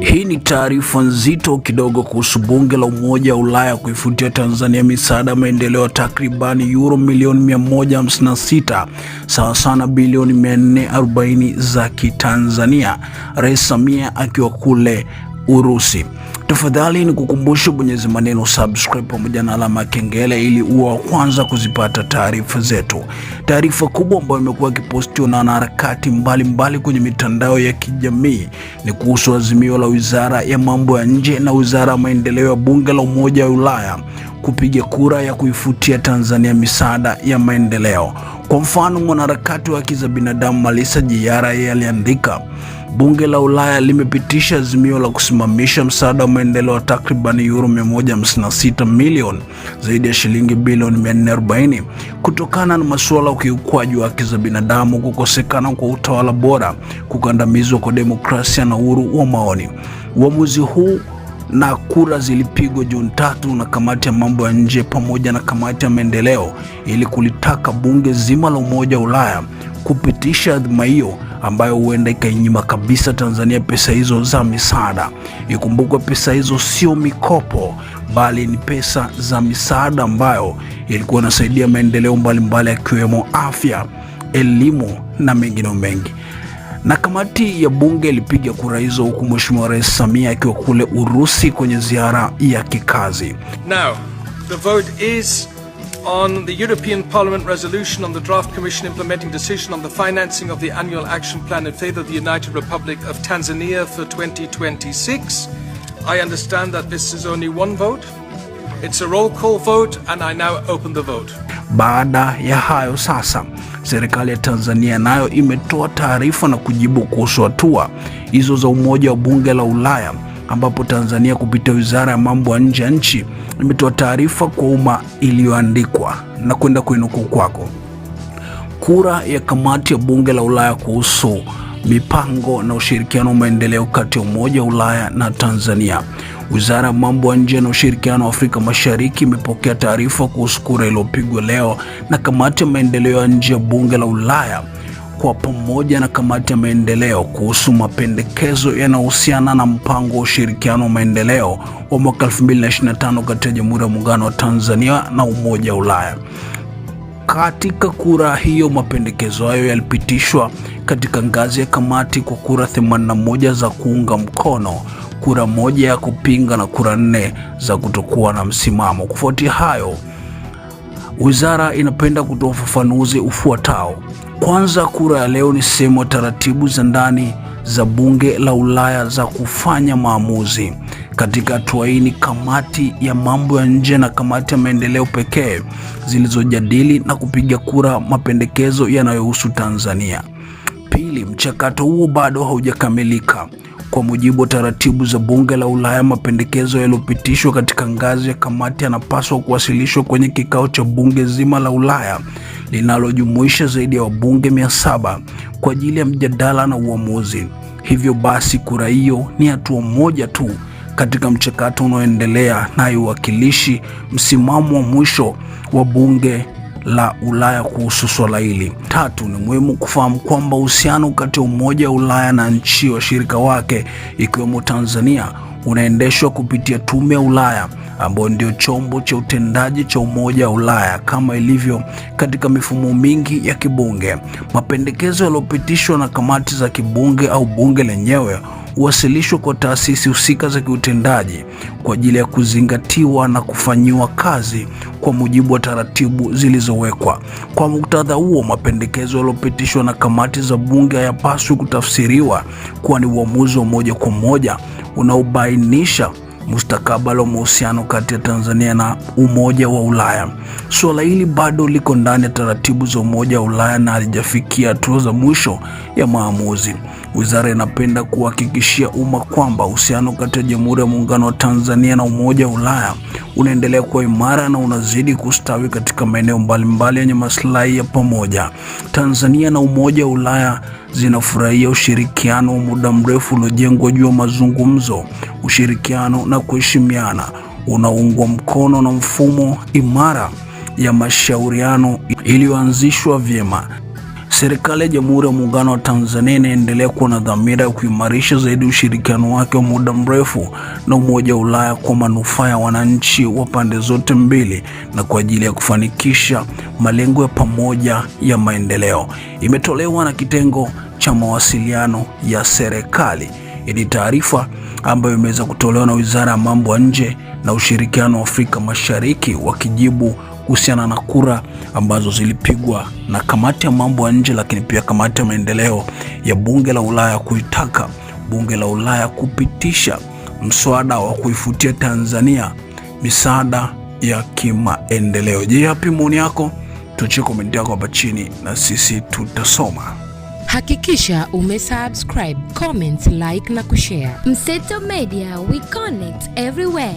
Hii ni taarifa nzito kidogo kuhusu bunge la Umoja wa Ulaya kuifutia Tanzania misaada maendeleo takribani euro milioni 156 sawa sana bilioni 440 za Kitanzania. Rais Samia akiwa kule Urusi. Tafadhali ni kukumbusha bonyeza maneno subscribe pamoja na alama ya kengele ili uwe wa kwanza kuzipata taarifa zetu. Taarifa kubwa ambayo imekuwa ikipostiwa na wanaharakati mbalimbali kwenye mitandao ya kijamii ni kuhusu azimio la Wizara ya Mambo ya Nje na Wizara ya Maendeleo ya Bunge la Umoja wa Ulaya kupiga kura ya kuifutia Tanzania misaada ya maendeleo. Kwa mfano, mwanaharakati wa haki za binadamu Malisa Jiyara aliandika, Bunge la Ulaya limepitisha azimio la kusimamisha msaada wa maendeleo wa takriban euro 156 milioni, zaidi ya shilingi bilioni 440, kutokana na masuala ya ukiukwaji wa haki za binadamu, kukosekana kwa utawala bora, kukandamizwa kwa demokrasia na uhuru wa maoni. Uamuzi huu na kura zilipigwa Juni 3 na kamati ya mambo ya nje pamoja na kamati ya maendeleo ili kulitaka bunge zima la Umoja wa Ulaya kupitisha adhima hiyo ambayo huenda ikainyima kabisa Tanzania pesa hizo za misaada. Ikumbukwe pesa hizo sio mikopo, bali ni pesa za misaada ambayo ilikuwa inasaidia maendeleo mbalimbali yakiwemo afya, elimu na mengine mengi. Na kamati ya bunge ilipiga kura hizo huku Mheshimiwa Rais Samia akiwa kule Urusi kwenye ziara ya kikazi. Now, the vote is on the European Parliament resolution on the draft Commission implementing decision on the financing of the annual action plan in favor of the United Republic of Tanzania for 2026. I understand that this is only one vote. It's a roll call vote and I now open the vote. Baada ya hayo sasa, serikali ya Tanzania nayo imetoa taarifa na kujibu kuhusu hatua hizo za Umoja wa Bunge la Ulaya, ambapo Tanzania kupitia Wizara ya Mambo ya Nje ya nchi imetoa taarifa kwa umma iliyoandikwa na kwenda kuinukuu kwako. Kura ya kamati ya Bunge la Ulaya kuhusu mipango na ushirikiano wa maendeleo kati ya Umoja wa Ulaya na Tanzania. Wizara ya Mambo ya Nje na Ushirikiano wa Afrika Mashariki imepokea taarifa kuhusu kura iliyopigwa leo na kamati ya maendeleo ya nje ya Bunge la Ulaya kwa pamoja na kamati ya maendeleo kuhusu mapendekezo yanayohusiana na mpango wa ushirikiano wa maendeleo wa mwaka 2025 kati ya Jamhuri ya Muungano wa Tanzania na Umoja wa Ulaya. Katika kura hiyo, mapendekezo hayo yalipitishwa katika ngazi ya kamati kwa kura 81 za kuunga mkono, kura 1 ya kupinga na kura 4 za kutokuwa na msimamo. Kufuatia hayo, wizara inapenda kutoa ufafanuzi ufuatao. Kwanza, kura ya leo ni sehemu ya taratibu za ndani za Bunge la Ulaya za kufanya maamuzi. Katika hatua hii ni kamati ya mambo ya nje na kamati ya maendeleo pekee zilizojadili na kupiga kura mapendekezo yanayohusu Tanzania. Pili, mchakato huo bado haujakamilika. Kwa mujibu wa taratibu za Bunge la Ulaya, mapendekezo yaliyopitishwa katika ngazi ya kamati yanapaswa kuwasilishwa kwenye kikao cha bunge zima la Ulaya linalojumuisha zaidi ya wabunge 700 kwa ajili ya mjadala na uamuzi. Hivyo basi, kura hiyo ni hatua moja tu katika mchakato unaoendelea na haiwakilishi msimamo wa mwisho wa Bunge la Ulaya kuhusu swala hili. Tatu, ni muhimu kufahamu kwamba uhusiano kati ya Umoja wa Ulaya na nchi washirika wake ikiwemo Tanzania unaendeshwa kupitia Tume ya Ulaya ambayo ndio chombo cha utendaji cha Umoja wa Ulaya kama ilivyo katika mifumo mingi ya kibunge. Mapendekezo yaliyopitishwa na kamati za kibunge au bunge lenyewe huwasilishwa kwa taasisi husika za kiutendaji kwa ajili ya kuzingatiwa na kufanyiwa kazi kwa mujibu wa taratibu zilizowekwa. Kwa muktadha huo, mapendekezo yaliyopitishwa na kamati za bunge hayapaswi kutafsiriwa kuwa ni uamuzi wa moja kwa moja unaobainisha mustakabali wa mahusiano kati ya Tanzania na Umoja wa Ulaya. Suala hili bado liko ndani ya taratibu za Umoja wa Ulaya na halijafikia hatua za mwisho ya maamuzi. Wizara inapenda kuhakikishia umma kwamba uhusiano kati ya Jamhuri ya Muungano wa Tanzania na Umoja wa Ulaya unaendelea kuwa imara na unazidi kustawi katika maeneo mbalimbali yenye maslahi ya pamoja. Tanzania na Umoja wa Ulaya zinafurahia ushirikiano wa muda mrefu uliojengwa juu ya mazungumzo, ushirikiano na kuheshimiana, unaungwa mkono na mfumo imara ya mashauriano iliyoanzishwa vyema. Serikali ya Jamhuri ya Muungano wa Tanzania inaendelea kuwa na dhamira ya kuimarisha zaidi ushirikiano wake wa muda mrefu na Umoja wa Ulaya kwa manufaa ya wananchi wa pande zote mbili na kwa ajili ya kufanikisha malengo ya pamoja ya maendeleo. Imetolewa na kitengo cha mawasiliano ya serikali. Ni taarifa ambayo imeweza kutolewa na Wizara ya Mambo ya Nje na Ushirikiano wa Afrika Mashariki wakijibu kuhusiana na kura ambazo zilipigwa na Kamati ya Mambo ya Nje, lakini pia Kamati ya Maendeleo ya Bunge la Ulaya kuitaka Bunge la Ulaya kupitisha mswada wa kuifutia Tanzania misaada ya kimaendeleo. Je, yapi maoni yako? Tuachie komenti yako hapa chini na sisi tutasoma. Hakikisha umesubscribe, comment, like na kushare. Mseto Media, we connect everywhere.